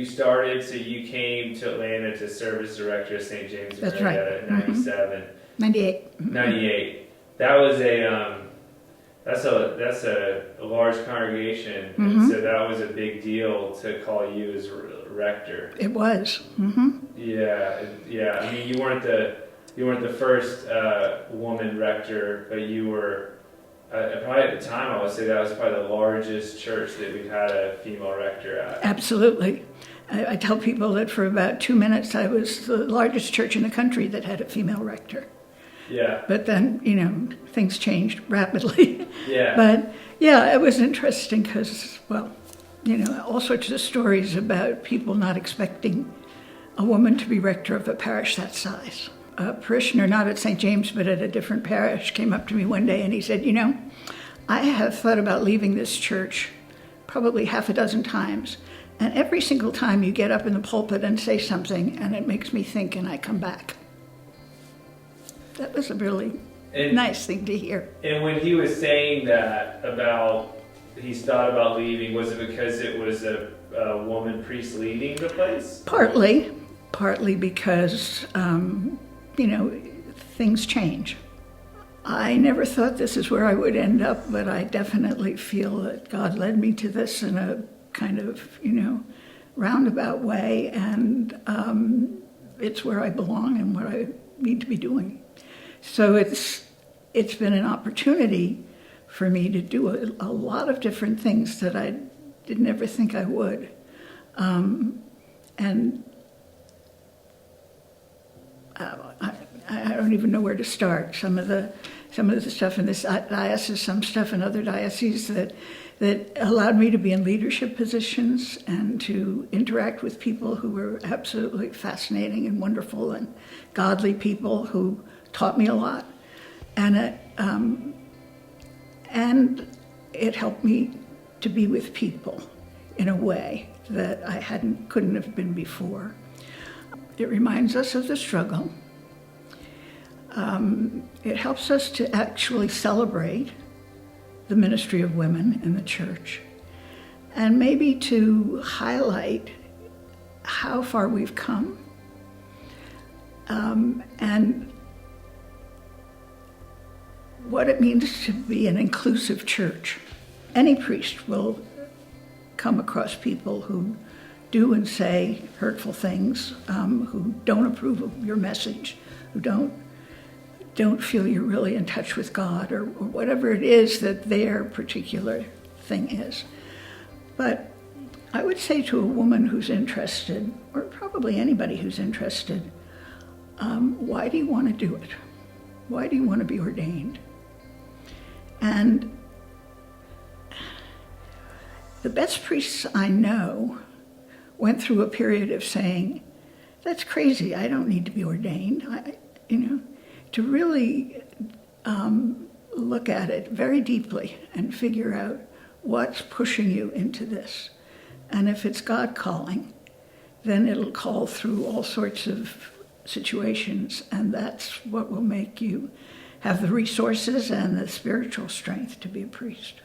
started, so you came to Atlanta to serve as director of St. James That's Marietta right. in 97. 98. 98. That was that's a large congregation, and so that was a big deal to call you as rector. It was. Yeah. I mean, you weren't the first woman rector, but you were probably at the time. I would say that was probably the largest church that we've had a female rector at. Absolutely. I tell people that for about 2 minutes I was the largest church in the country that had a female rector. Yeah. But then, things changed rapidly. Yeah. But, yeah, it was interesting because, well, all sorts of stories about people not expecting a woman to be rector of a parish that size. A parishioner, not at St. James, but at a different parish, came up to me one day and he said, I have thought about leaving this church probably half a dozen times. And every single time you get up in the pulpit and say something, and it makes me think, and I come back. That was a really nice thing to hear. And when he was saying that he's thought about leaving, was it because it was a woman priest leading the place? Partly because, things change. I never thought this is where I would end up, but I definitely feel that God led me to this in a kind of, roundabout way, and it's where I belong and what I need to be doing. So it's been an opportunity for me to do a lot of different things that I didn't ever think I would. And I don't even know where to start. Some of the stuff in this diocese, some stuff in other dioceses that allowed me to be in leadership positions and to interact with people who were absolutely fascinating and wonderful and godly people who taught me a lot. And it helped me to be with people in a way that I couldn't have been before. It reminds us of the struggle. It helps us to actually celebrate the ministry of women in the church, and maybe to highlight how far we've come, and what it means to be an inclusive church. Any priest will come across people who do and say hurtful things, who don't approve of your message, who don't feel you're really in touch with God, or whatever it is that their particular thing is. But I would say to a woman who's interested, or probably anybody who's interested, why do you want to do it? Why do you want to be ordained? And the best priests I know went through a period of saying, that's crazy, I don't need to be ordained. To really look at it very deeply and figure out what's pushing you into this. And if it's God calling, then it'll call through all sorts of situations, and that's what will make you have the resources and the spiritual strength to be a priest.